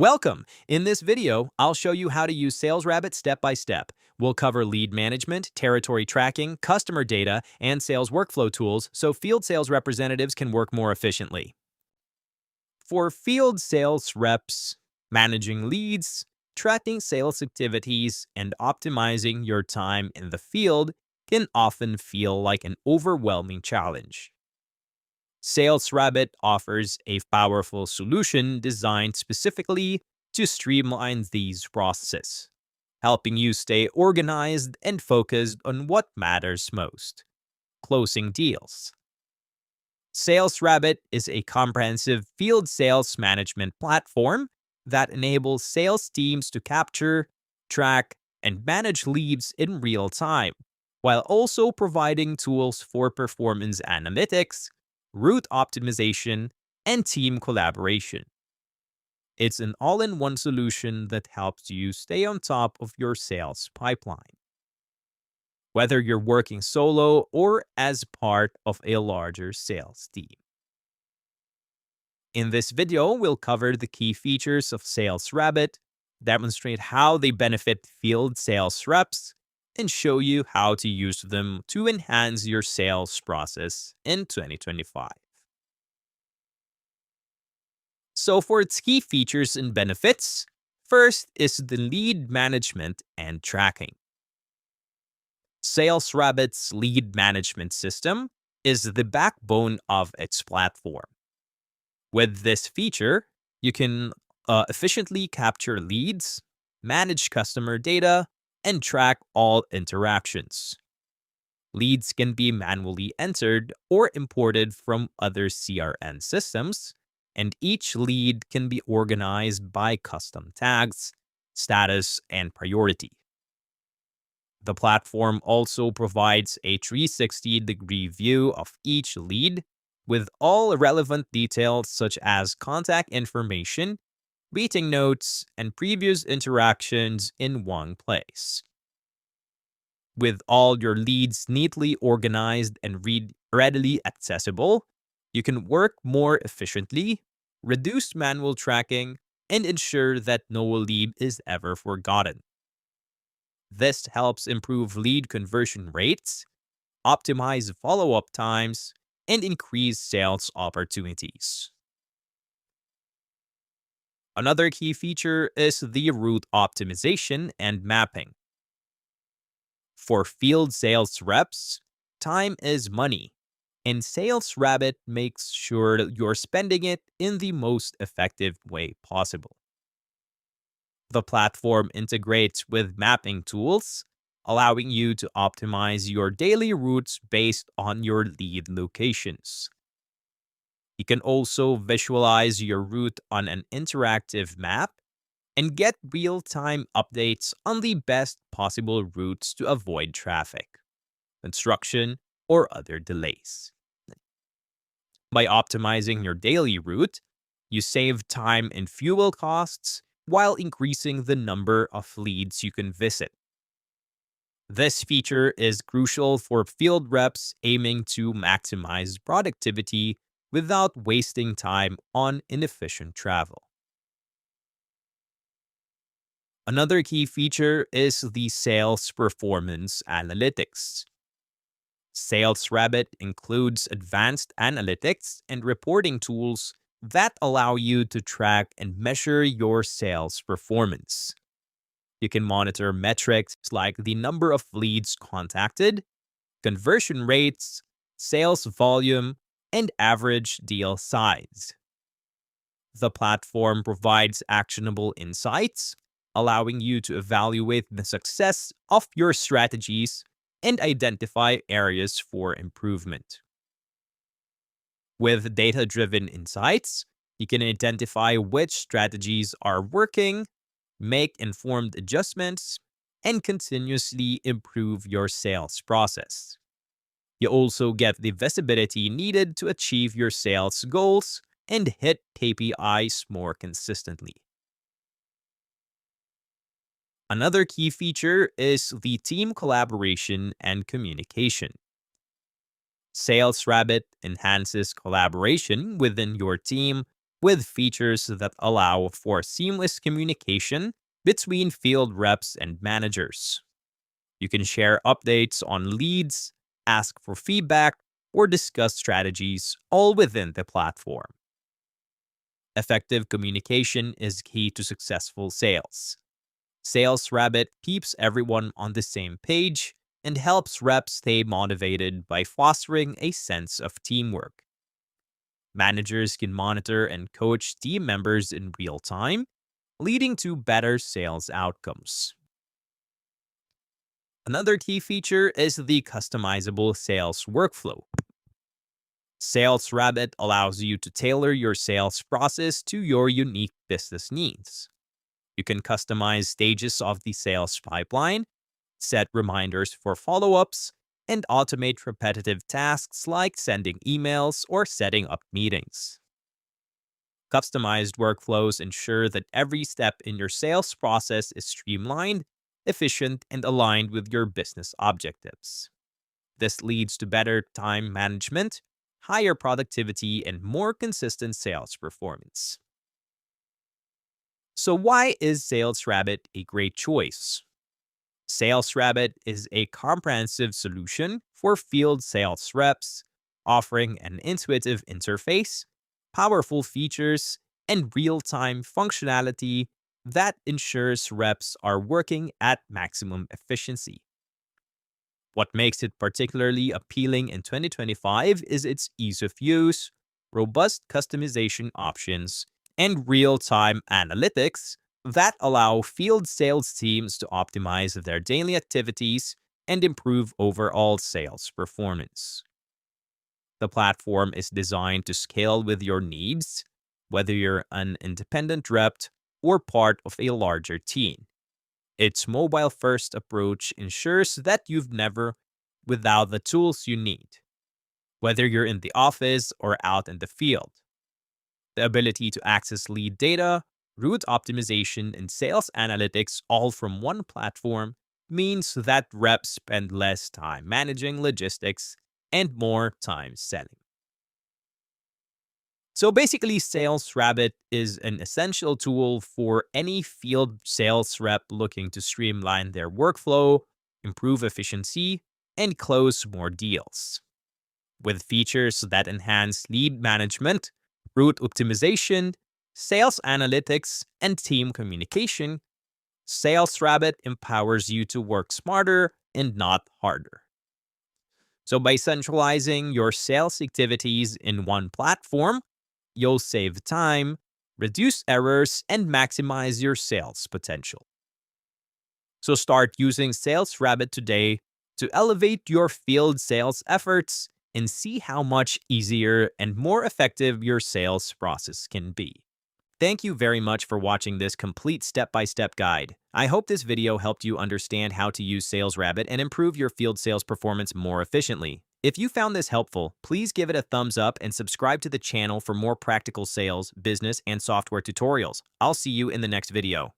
Welcome! In this video, I'll show you how to use SalesRabbit step by step. We'll cover lead management, territory tracking, customer data, and sales workflow tools so field sales representatives can work more efficiently. For field sales reps, managing leads, tracking sales activities, and optimizing your time in the field can often feel like an overwhelming challenge. SalesRabbit offers a powerful solution designed specifically to streamline these processes, helping you stay organized and focused on what matters most: closing deals. SalesRabbit is a comprehensive field sales management platform that enables sales teams to capture, track, and manage leads in real time, while also providing tools for performance analytics, route optimization, and team collaboration. It's an all-in-one solution that helps you stay on top of your sales pipeline, whether you're working solo or as part of a larger sales team. In this video, we'll cover the key features of SalesRabbit, demonstrate how they benefit field sales reps, and show you how to use them to enhance your sales process in 2025. So for its key features and benefits, first is the lead management and tracking. SalesRabbit's lead management system is the backbone of its platform. With this feature, you can efficiently capture leads, manage customer data, and track all interactions. Leads can be manually entered or imported from other CRM systems, and each lead can be organized by custom tags, status, and priority. The platform also provides a 360-degree view of each lead with all relevant details such as contact information, meeting notes, and previous interactions in one place. With all your leads neatly organized and readily accessible, you can work more efficiently, reduce manual tracking, and ensure that no lead is ever forgotten. This helps improve lead conversion rates, optimize follow-up times, and increase sales opportunities. Another key feature is the route optimization and mapping. For field sales reps, time is money, and SalesRabbit makes sure that you're spending it in the most effective way possible. The platform integrates with mapping tools, allowing you to optimize your daily routes based on your lead locations. You can also visualize your route on an interactive map and get real-time updates on the best possible routes to avoid traffic, construction, or other delays. By optimizing your daily route, you save time and fuel costs while increasing the number of leads you can visit. This feature is crucial for field reps aiming to maximize productivity without wasting time on inefficient travel. Another key feature is the sales performance analytics. SalesRabbit includes advanced analytics and reporting tools that allow you to track and measure your sales performance. You can monitor metrics like the number of leads contacted, conversion rates, sales volume, and average deal size. The platform provides actionable insights, allowing you to evaluate the success of your strategies and identify areas for improvement. With data-driven insights, you can identify which strategies are working, make informed adjustments, and continuously improve your sales process. You also get the visibility needed to achieve your sales goals and hit KPIs more consistently. Another key feature is the team collaboration and communication. SalesRabbit enhances collaboration within your team with features that allow for seamless communication between field reps and managers. You can share updates on leads, ask for feedback, or discuss strategies all within the platform. Effective communication is key to successful sales. SalesRabbit keeps everyone on the same page and helps reps stay motivated by fostering a sense of teamwork. Managers can monitor and coach team members in real time, leading to better sales outcomes. Another key feature is the customizable sales workflow. SalesRabbit allows you to tailor your sales process to your unique business needs. You can customize stages of the sales pipeline, set reminders for follow-ups, and automate repetitive tasks like sending emails or setting up meetings. Customized workflows ensure that every step in your sales process is streamlined, efficient, and aligned with your business objectives. This leads to better time management, higher productivity, and more consistent sales performance. So why is SalesRabbit a great choice? SalesRabbit is a comprehensive solution for field sales reps, offering an intuitive interface, powerful features, and real-time functionality that ensures reps are working at maximum efficiency. What makes it particularly appealing in 2025 is its ease of use, robust customization options, and real-time analytics that allow field sales teams to optimize their daily activities and improve overall sales performance. The platform is designed to scale with your needs, whether you're an independent rep or part of a larger team. Its mobile-first approach ensures that you've never without the tools you need, whether you're in the office or out in the field. The ability to access lead data, route optimization, and sales analytics all from one platform means that reps spend less time managing logistics and more time selling. So basically, SalesRabbit is an essential tool for any field sales rep looking to streamline their workflow, improve efficiency, and close more deals. With features that enhance lead management, route optimization, sales analytics, and team communication, SalesRabbit empowers you to work smarter and not harder. So by centralizing your sales activities in one platform, you'll save time, reduce errors, and maximize your sales potential. So start using SalesRabbit today to elevate your field sales efforts and see how much easier and more effective your sales process can be. Thank you very much for watching this complete step-by-step guide. I hope this video helped you understand how to use SalesRabbit and improve your field sales performance more efficiently. If you found this helpful, please give it a thumbs up and subscribe to the channel for more practical sales, business, and software tutorials. I'll see you in the next video.